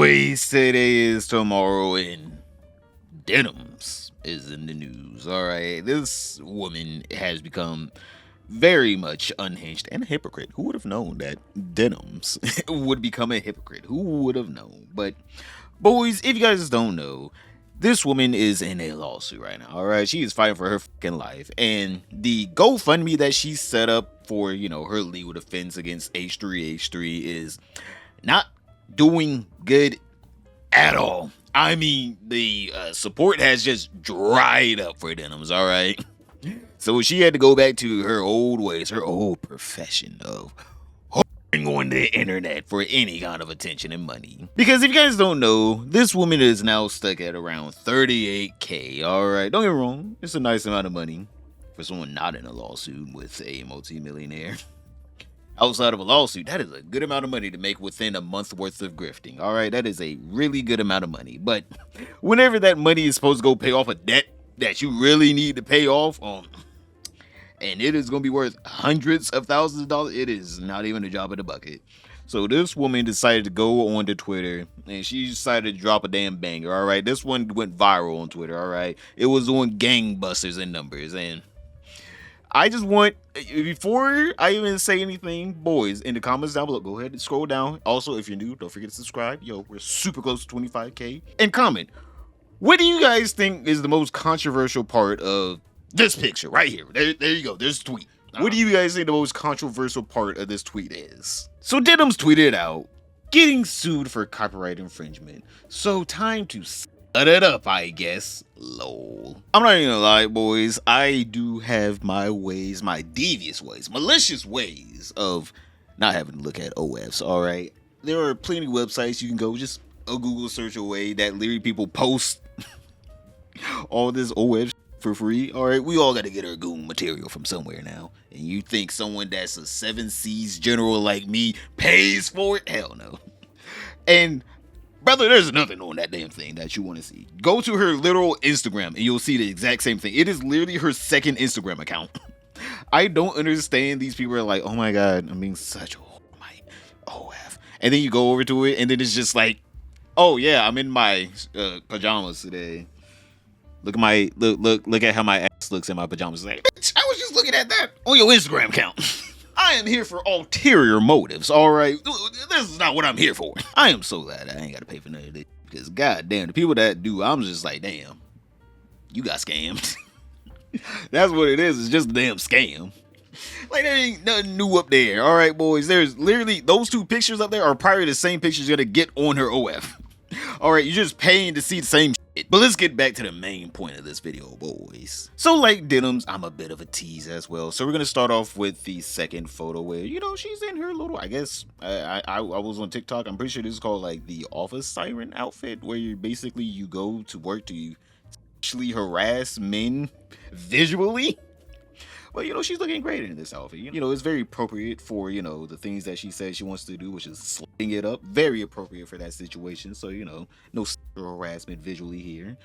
Boys, today is tomorrow and Denims is in the news. Alright, this woman has become very much unhinged and a hypocrite. Who would have known that Denims would become a hypocrite? Who would have known? But boys, if you guys don't know, this woman is in a lawsuit right now. Alright, she is fighting for her fucking life. And the GoFundMe that she set up for, her legal defense against H3 is not doing good at all. I mean, the support has just dried up for Denims, all right? So she had to go back to her old ways, her old profession of whoring on the internet for any kind of attention and money. Because if you guys don't know, this woman is now stuck at around 38K, all right? Don't get me wrong, it's a nice amount of money for someone not in a lawsuit with a multi-millionaire. Outside of a lawsuit, that is a good amount of money to make within a month's worth of grifting. All right, that is a really good amount of money. But whenever that money is supposed to go pay off a debt that you really need to pay off, and it is going to be worth hundreds of thousands of dollars, it is not even a drop in the bucket. So this woman decided to go onto Twitter, and she decided to drop a damn banger. All right, this one went viral on Twitter. All right, it was on gangbusters in numbers, and I just want, before I even say anything, boys, in the comments down below, go ahead and scroll down. Also, if you're new, don't forget to subscribe. Yo, we're super close to 25K. And comment, what do you guys think is the most controversial part of this picture right here? There you go. There's a tweet. What do you guys think the most controversial part of this tweet is? So Denims tweeted out, getting sued for copyright infringement. So time to set it up, I guess. Lol. I'm not even gonna lie, boys. I do have my ways, my devious ways, malicious ways of not having to look at OFs, alright? There are plenty of websites you can go, just a Google search away that literally people post all this OF for free. Alright, we all gotta get our goon material from somewhere now. And you think someone that's a 7 C's general like me pays for it? Hell no. And brother, there's nothing on that damn thing that you want to see. Go to her literal Instagram and you'll see the exact same thing. It is literally her second Instagram account. I don't understand. These people are like, oh my god, I'm being such a my OF. And then you go over to it and then it's just like, oh yeah, I'm in my pajamas today. Look at my look at how my ass looks in my pajamas. Like, bitch, I was just looking at that on your Instagram account. I am here for ulterior motives, alright? This is not what I'm here for. I am so glad I ain't gotta pay for none of this. Because goddamn, the people that do, I'm just like, damn, you got scammed. That's what it is, it's just a damn scam. Like, there ain't nothing new up there, alright, boys? There's literally, those two pictures up there are probably the same pictures you're gonna get on her OF. Alright, you're just paying to see the same shit. But let's get back to the main point of this video, boys. So like Denims, I'm a bit of a tease as well. So we're gonna start off with the second photo where, she's in her little, I guess, I was on TikTok. I'm pretty sure this is called like the office siren outfit, where you go to work to sexually harass men visually. But she's looking great in this outfit. It's very appropriate for, the things that she says she wants to do, which is slutting it up. Very appropriate for that situation. So, no sexual harassment visually here.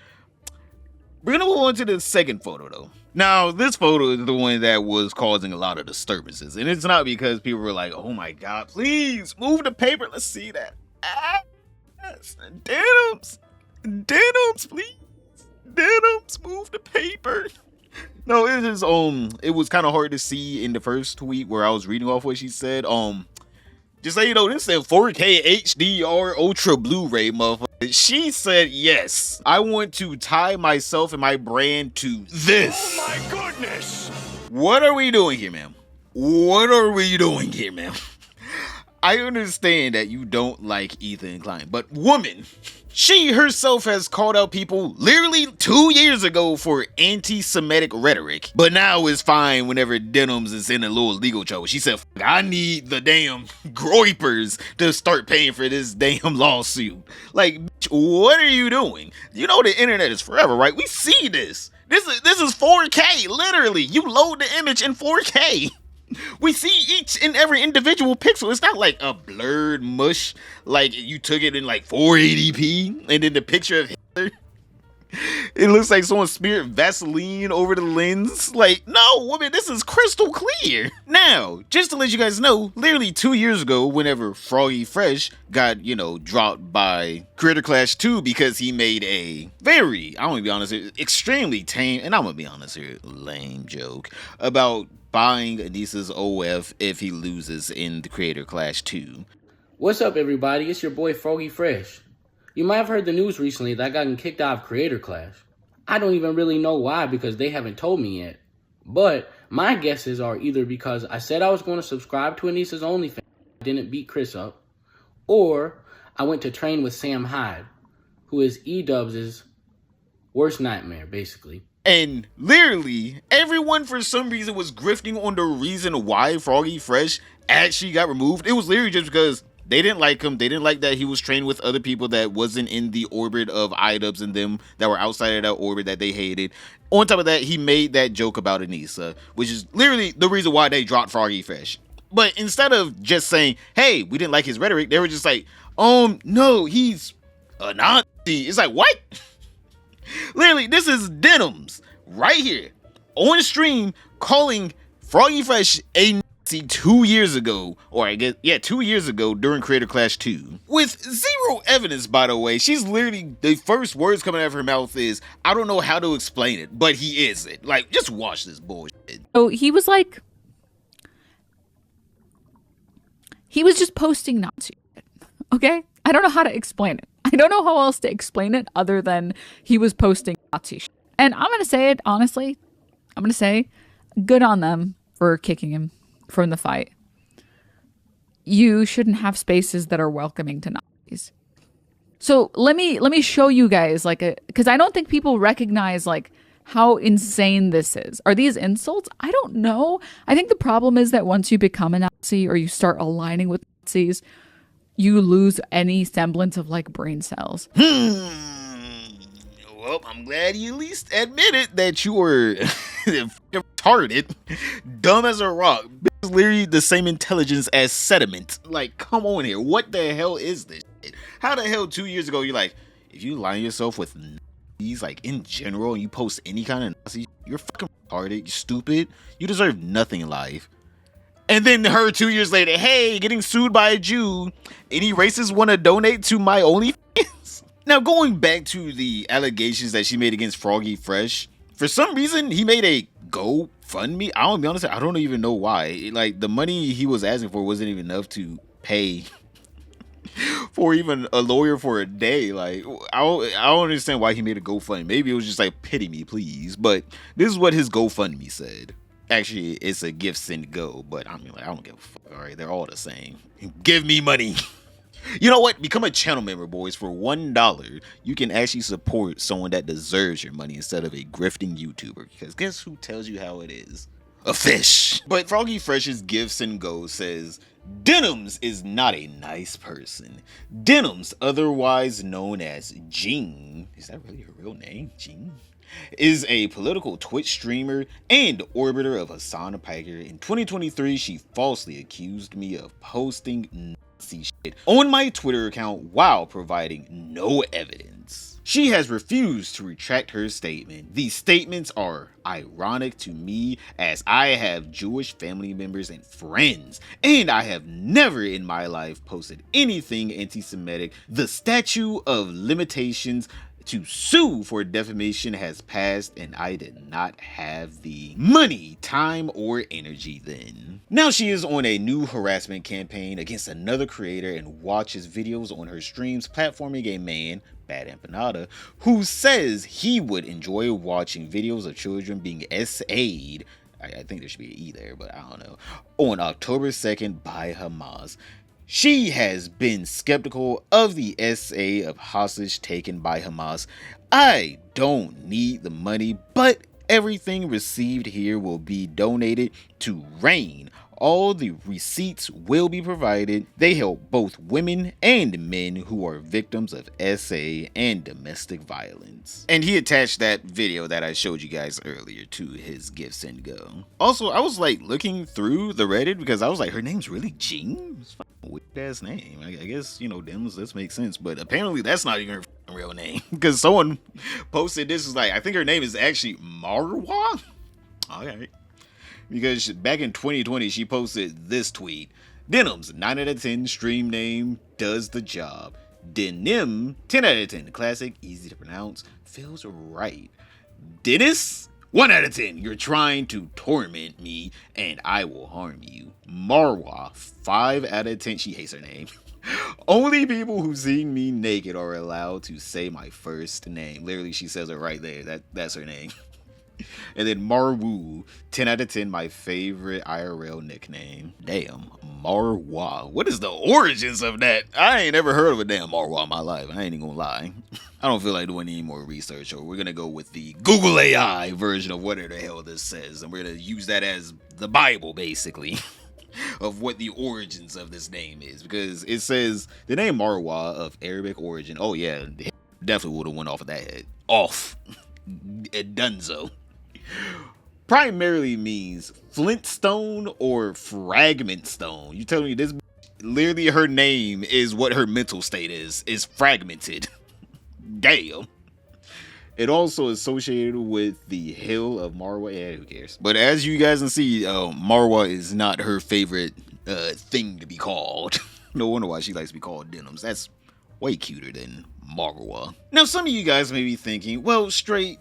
We're gonna move on to the second photo though. Now, this photo is the one that was causing a lot of disturbances. And it's not because people were like, oh my god, please move the paper. Let's see that. Denims, please. Denims, move the paper. No, it was kind of hard to see in the first tweet where I was reading off what she said. Just so you know, this said 4K HDR Ultra Blu-ray, motherfucker. She said, yes, I want to tie myself and my brand to this. Oh my goodness! What are we doing here, ma'am? What are we doing here, ma'am? I understand that you don't like Ethan Klein, but woman, she herself has called out people literally 2 years ago for anti-Semitic rhetoric, but now is fine whenever Denims is in a little legal trouble. She said, I need the damn groypers to start paying for this damn lawsuit. Like, bitch, what are you doing? You know the internet is forever, right? We see this. This is 4K, literally. You load the image in 4K. We see each and every individual pixel. It's not like a blurred mush, like you took it in like 480p and then the picture of Hitler It looks like someone smeared Vaseline over the lens. Like, no, woman, this is crystal clear. Now, just to let you guys know, literally 2 years ago, whenever Froggy Fresh got, dropped by Creator Clash 2 because he made a very, I'm gonna be honest here, extremely tame, and I'm gonna be honest here, lame joke about buying Anissa's OF if he loses in the Creator Clash 2. What's up, everybody? It's your boy Froggy Fresh. You might have heard the news recently that I gotten kicked out of Creator Clash. I don't even really know why because they haven't told me yet. But my guesses are either because I said I was going to subscribe to Anissa's OnlyFans, didn't beat Chris up, or I went to train with Sam Hyde, who is E-Dubs' worst nightmare, basically. And literally, everyone for some reason was grifting on the reason why Froggy Fresh actually got removed. It was literally just because they didn't like him. They didn't like that he was trained with other people that wasn't in the orbit of iDubbbz and them, that were outside of that orbit that they hated. On top of that, he made that joke about Anissa, which is literally the reason why they dropped Froggy Fresh. But instead of just saying, hey, we didn't like his rhetoric, they were just like, no, he's a Nazi. It's like, what? Literally, this is Denims right here on stream calling Froggy Fresh a Nazi 2 years ago, or I guess, 2 years ago during Creator Clash 2. With zero evidence, by the way. She's literally, the first words coming out of her mouth is, I don't know how to explain it, but he is it. Like, just watch this bullshit. So he was just posting Nazi shit, okay? I don't know how to explain it. I don't know how else to explain it other than he was posting Nazi shit. And I'm going to say it, honestly. I'm going to say, good on them for kicking him from the fight. You shouldn't have spaces that are welcoming to Nazis. So let me show you guys, because I don't think people recognize, how insane this is. Are these insults? I don't know. I think the problem is that once you become a Nazi or you start aligning with Nazis, you lose any semblance of brain cells. Well, I'm glad you at least admitted that you were retarded, dumb as a rock. It's literally the same intelligence as sediment. Like, come on here. What the hell is this shit? How the hell 2 years ago you're like, if you line yourself with Nazis, in general, and you post any kind of Nazi, you're fucking retarded, you're stupid, you deserve nothing in life. And then her 2 years later, hey, getting sued by a Jew. Any racists want to donate to my OnlyFans? Now, going back to the allegations that she made against Froggy Fresh, for some reason, he made a GoFundMe. I don't be honest, I don't even know why. The money he was asking for wasn't even enough to pay for even a lawyer for a day. I don't understand why he made a GoFundMe. Maybe it was just pity me, please. But this is what his GoFundMe said. Actually, it's a give, send, go, but I don't give a fuck. All right, they're all the same. Give me money. You know what? Become a channel member, boys. For $1, you can actually support someone that deserves your money instead of a grifting YouTuber. Because guess who tells you how it is? A fish. But Froggy Fresh's Gifts and Go says, Denims is not a nice person. Denims, otherwise known as Jean. Is that really her real name? Jean? Is a political Twitch streamer and orbiter of Hassan Piker. In 2023, she falsely accused me of posting Nazi shit on my Twitter account while providing no evidence. She has refused to retract her statement. These statements are ironic to me as I have Jewish family members and friends, and I have never in my life posted anything anti-Semitic. The statute of limitations to sue for defamation has passed, and I did not have the money, time, or energy then. Now she is on a new harassment campaign against another creator and watches videos on her streams platforming a man, Bad Empanada, who says he would enjoy watching videos of children being SA'd, I think there should be an E there, but I don't know, on October 2nd by Hamas. She has been skeptical of the SA of hostage taken by Hamas. I don't need the money, but everything received here will be donated to RAIN. All the receipts will be provided. They help both women and men who are victims of SA and domestic violence. And he attached that video that I showed you guys earlier to his Gifts and Go. Also, I was looking through the Reddit because I was like, her name's really Jean? weird ass name. I guess, Denims, this makes sense, but apparently that's not even her real name. Because someone posted this, is like, I think her name is actually Marwa? Alright. Because back in 2020, she posted this tweet. Denims, 9 out of 10, stream name, does the job. Denim, 10 out of 10, classic, easy to pronounce, feels right. Dennis, 1 out of 10, you're trying to torment me and I will harm you. Marwa, 5 out of 10, she hates her name. Only people who've seen me naked are allowed to say my first name. Literally, she says it right there. That's her name. And then Marwu, 10 out of 10, my favorite IRL nickname. Damn, Marwa. What is the origins of that? I ain't ever heard of a damn Marwa in my life. I ain't even gonna lie. I don't feel like doing any more research, so we're gonna go with the Google AI version of whatever the hell this says. And we're gonna use that as the Bible, basically, of what the origins of this name is. Because it says the name Marwa of Arabic origin. Oh yeah, definitely would have went off of that head. Off. Dunzo. Primarily means flintstone or fragment stone. You telling me this, literally her name is what her mental state is fragmented. Damn. It also associated with the hill of Marwa. Yeah, who cares? But as you guys can see, Marwa is not her favorite thing to be called. No wonder why she likes to be called Denims. That's way cuter than Marwa. Now, some of you guys may be thinking, well, straight,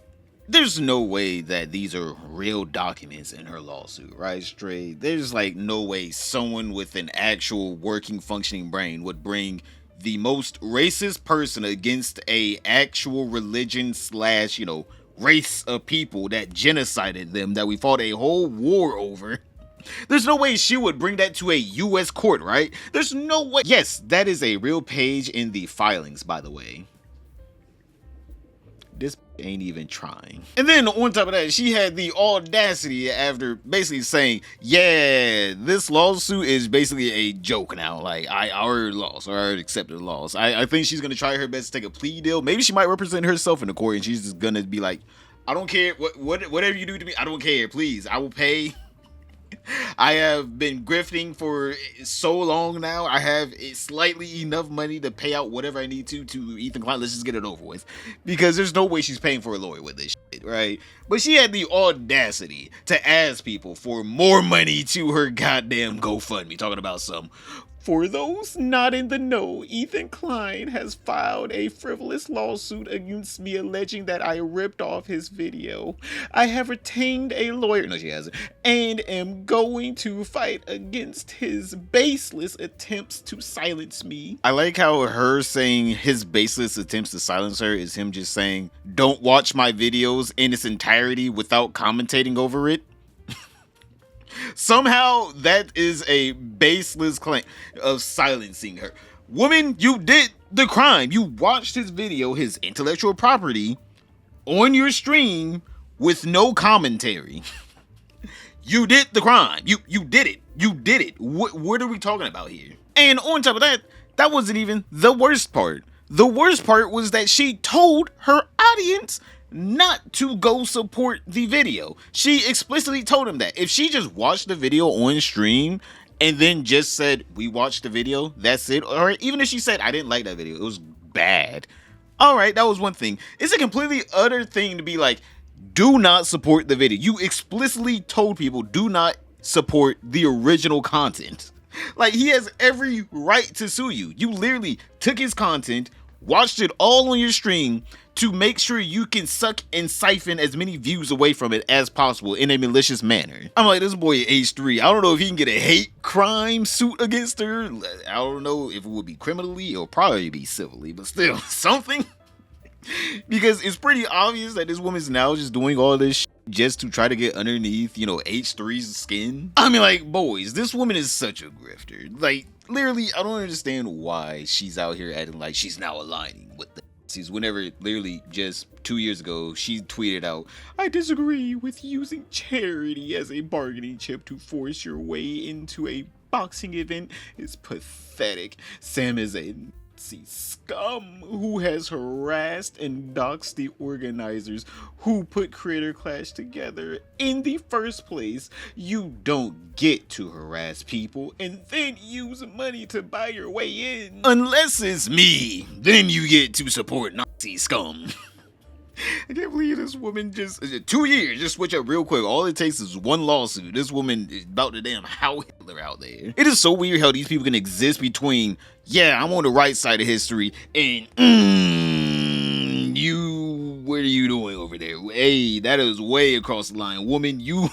there's no way that these are real documents in her lawsuit, right? Straight, there's like no way someone with an actual working, functioning brain would bring the most racist person against a actual religion slash, race of people that genocided them, that we fought a whole war over. There's no way she would bring that to a U.S. court, right? There's no way. Yes, that is a real page in the filings, by the way. This ain't even trying. And then on top of that, she had the audacity after basically saying, yeah, this lawsuit is basically a joke now. Like, I already lost, or I already accepted the loss. I think she's gonna try her best to take a plea deal. Maybe she might represent herself in the court and she's just gonna be like, I don't care, whatever you do to me, I don't care, please, I will pay. I have been grifting for so long now. I have slightly enough money to pay out whatever I need to Ethan Klein. Let's just get it over with. Because there's no way she's paying for a lawyer with this shit, right? But she had the audacity to ask people for more money to her goddamn GoFundMe. Talking about some, for those not in the know, Ethan Klein has filed a frivolous lawsuit against me alleging that I ripped off his video. I have retained a lawyer, no she hasn't, and am going to fight against his baseless attempts to silence me. I like how her saying his baseless attempts to silence her is him just saying, don't watch my videos in its entirety without commentating over it. Somehow that is a baseless claim of silencing her. Woman, you did the crime. You watched his video, his intellectual property, on your stream with no commentary. You did the crime. You did it. You did it. What are we talking about here? And on top of that, that wasn't even the worst part. The worst part was that she told her audience not to go support the video. She explicitly told him that if she just watched the video on stream and then just said, we watched the video, that's it. Or even if she said, I didn't like that video, it was bad. All right, that was one thing. It's a completely other thing to be like, do not support the video. You explicitly told people, do not support the original content. Like, he has every right to sue you. You literally took his content, watched it all on your stream to make sure you can suck and siphon as many views away from it as possible in a malicious manner. I'm like, this boy age 3. I don't know if he can get a hate crime suit against her. I don't know if it would be criminally or probably be civilly, but still something. Because it's pretty obvious that this woman's now just doing all this shit just to try to get underneath, H3's skin. I mean, like, boys, this woman is such a grifter. Like, literally, I don't understand why she's out here acting like she's now aligning with the Nazis. Whenever, literally, just 2 years ago, she tweeted out, I disagree with using charity as a bargaining chip to force your way into a boxing event. It's pathetic. Sam is a Nazi scum who has harassed and doxed the organizers who put Creator Clash together in the first place. You don't get to harass people and then use money to buy your way in. Unless it's me, then you get to support Nazi scum. I can't believe this woman just 2 years, just switch up real quick. All it takes is one lawsuit. This woman is about to damn how Hitler out there. It is so weird how these people can exist between, yeah, I'm on the right side of history, and you, what are you doing over there? Hey, that is way across the line. Woman, you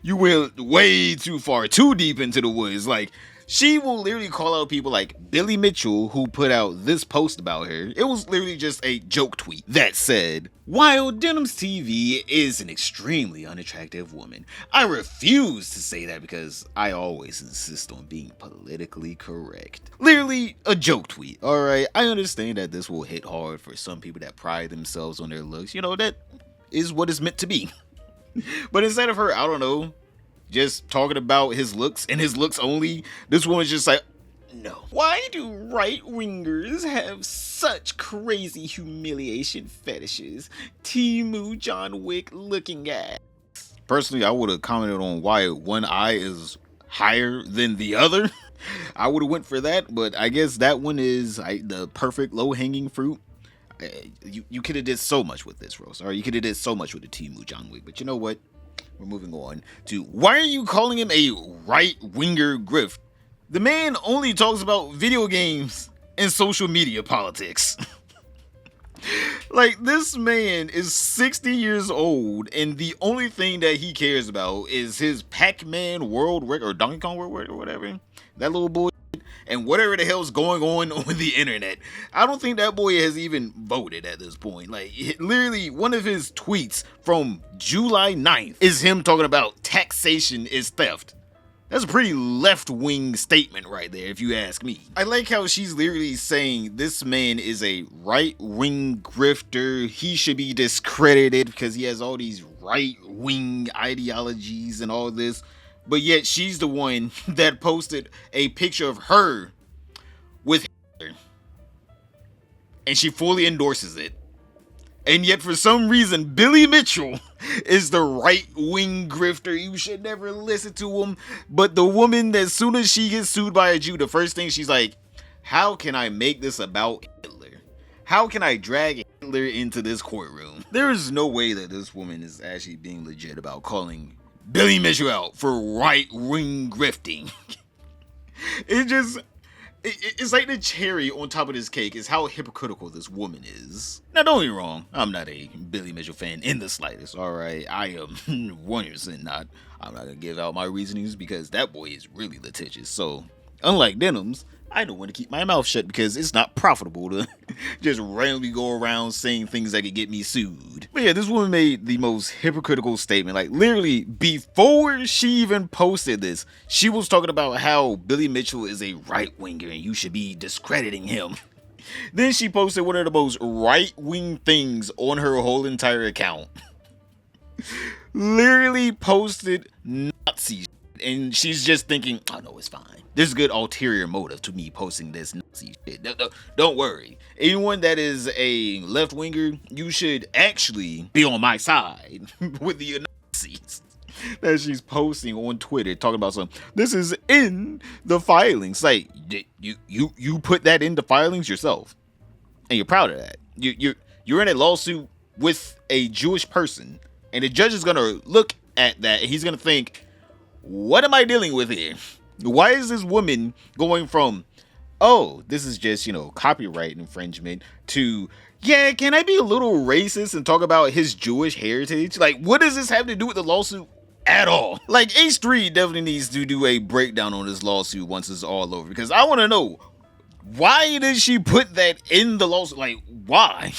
went way too far, too deep into the woods. Like, she will literally call out people like Billy Mitchell, who put out this post about her. It was literally just a joke tweet that said, "While Denims TV is an extremely unattractive woman, I refuse to say that because I always insist on being politically correct." Literally a joke tweet. Alright, I understand that this will hit hard for some people that pride themselves on their looks. You know, that is what it's meant to be. But instead of her, I don't know, just talking about his looks and his looks only, this woman's just like, no. Why do right-wingers have such crazy humiliation fetishes? Timu John Wick looking at. Personally, I would have commented on why one eye is higher than the other. I would have went for that, but I guess that one is the perfect low-hanging fruit. You could have did so much with this, Rose. Or you could have did so much with the Timu John Wick, but you know what? We're moving on to, why are you calling him a right-winger grift? The man only talks about video games and social media politics. Like, this man is 60 years old, and the only thing that he cares about is his Pac-Man world record, or Donkey Kong world record, or whatever. That little boy. And whatever the hell's going on the internet. I don't think that boy has even voted at this point. Like, literally, one of his tweets from July 9th is him talking about taxation is theft. That's a pretty left-wing statement right there, if you ask me. I like how she's literally saying this man is a right-wing grifter. He should be discredited because he has all these right-wing ideologies and all this. But yet she's the one that posted a picture of her with Hitler. And she fully endorses it. And yet for some reason, Billy Mitchell is the right-wing grifter. You should never listen to him. But the woman, as soon as she gets sued by a Jew, the first thing she's like, how can I make this about Hitler? How can I drag Hitler into this courtroom? There is no way that this woman is actually being legit about calling Billy Mitchell out for right-wing grifting. It's like the cherry on top of this cake is how hypocritical this woman is. Now, don't get me wrong, I'm not a Billy Mitchell fan in the slightest, alright? I am 100% not. I'm not gonna give out my reasonings because that boy is really litigious. So, unlike Denims, I don't want to keep my mouth shut because it's not profitable to just randomly go around saying things that could get me sued. But yeah, this woman made the most hypocritical statement. Like, literally, before she even posted this, she was talking about how Billy Mitchell is a right-winger and you should be discrediting him. Then she posted one of the most right-wing things on her whole entire account. Literally posted Nazi shit, and she's just thinking, oh no, it's fine. There's a good ulterior motive to me posting this Nazi shit. Don't worry. Anyone that is a left-winger, you should actually be on my side with the Nazis that she's posting on Twitter, talking about something. This is in the filings. Like, you put that in the filings yourself, and you're proud of that. You're in a lawsuit with a Jewish person, and the judge is gonna look at that, and he's gonna think, what am I dealing with here? Why is this woman going from, oh, this is just, copyright infringement, to, yeah, can I be a little racist and talk about his Jewish heritage? Like, what does this have to do with the lawsuit at all? Like, H3 definitely needs to do a breakdown on this lawsuit once it's all over, because I want to know, why did she put that in the lawsuit? Like, why?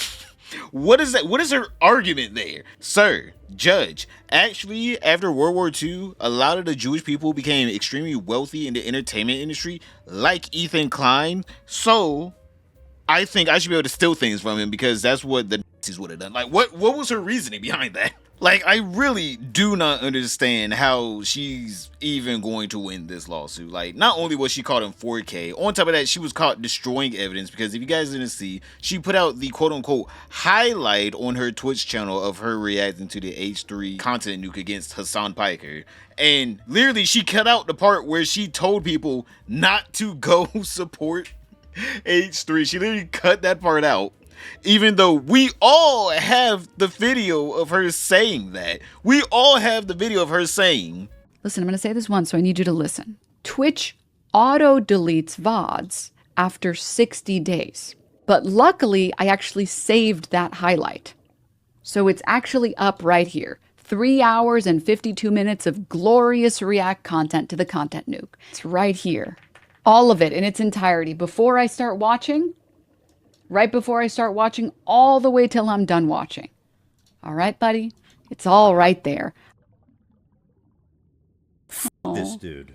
What is that? What is her argument there? Sir, judge, actually, after World War II, a lot of the Jewish people became extremely wealthy in the entertainment industry, like Ethan Klein. So, I think I should be able to steal things from him because that's what the Nazis would have done. Like, what was her reasoning behind that? Like, I really do not understand how she's even going to win this lawsuit. Like, not only was she caught in 4K, on top of that, she was caught destroying evidence because if you guys didn't see, she put out the quote-unquote highlight on her Twitch channel of her reacting to the H3 content nuke against Hassan Piker. And literally, she cut out the part where she told people not to go support H3. She literally cut that part out. Even though we all have the video of her saying that. We all have the video of her saying, Listen, I'm going to say this once, so I need you to listen. Twitch auto-deletes VODs after 60 days. But luckily, I actually saved that highlight. So it's actually up right here. 3 hours and 52 minutes of glorious React content to the content nuke. It's right here. All of it in its entirety. Before I start watching, right before I start watching, all the way till I'm done watching. All right, buddy? It's all right there. This dude.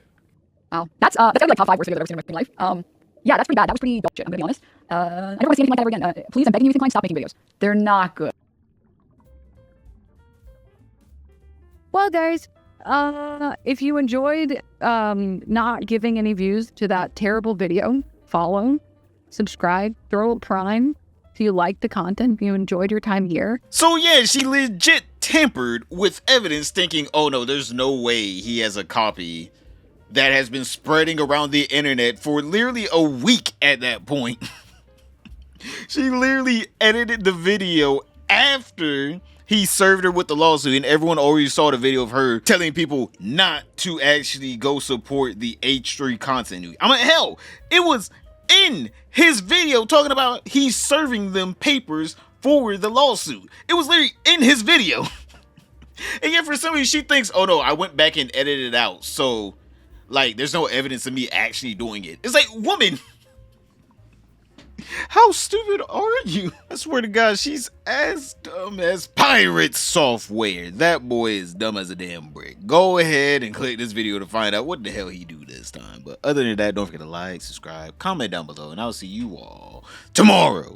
Wow. That's gotta be like top 5 worst videos I've ever seen in my life. Yeah, that's pretty bad. That was pretty dog shit, I'm gonna be honest. I don't want to see anything like that ever again. Please, I'm begging you, clients, stop making videos. They're not good. Well, guys, if you enjoyed not giving any views to that terrible video, follow, subscribe, throw a prime if you like the content, if you enjoyed your time here. so yeah, she legit tampered with evidence thinking, oh no, there's no way he has a copy that has been spreading around the internet for literally a week at that point. She literally edited the video after he served her with the lawsuit, and everyone already saw the video of her telling people not to actually go support the H3 content nuke. I mean, hell, it was in his video talking about he's serving them papers for the lawsuit. It was literally in his video. And yet for some reason she thinks, oh no, I went back and edited it out, so like there's no evidence of me actually doing it. It's like, woman, how stupid are you? I swear to God, she's as dumb as pirate software. That boy is dumb as a damn brick. Go ahead and click this video to find out what the hell he do this time. But other than that, don't forget to like, subscribe, comment down below, and I'll see you all tomorrow.